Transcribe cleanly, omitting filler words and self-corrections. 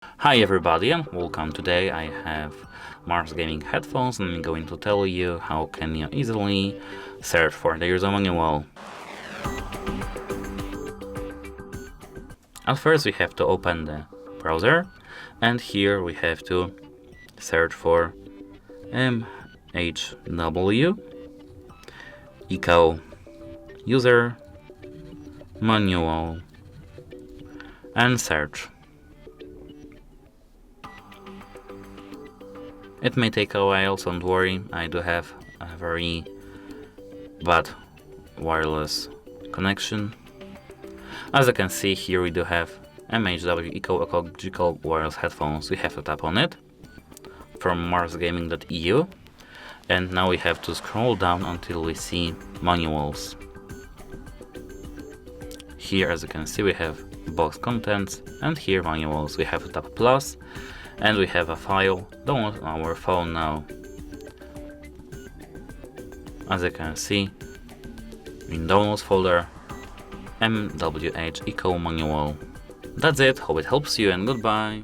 Hi everybody and welcome. Today I have Mars Gaming headphones and I'm going to tell you how can you easily search for the user manual. At first we have to open the browser and here we have to search for MHWECO user manual and search. It may take a while, so don't worry, I do have a very bad wireless connection. As you can see here we do have MHWECO ecological wireless headphones. We have to tap on it from marsgaming.eu and now we have to scroll down until we see manuals. Here as you can see we have box contents and here manuals. We have to tap plus and we have a file download on our phone now. As you can see, in downloads folder, MWH Eco Manual. That's it, hope it helps you and goodbye.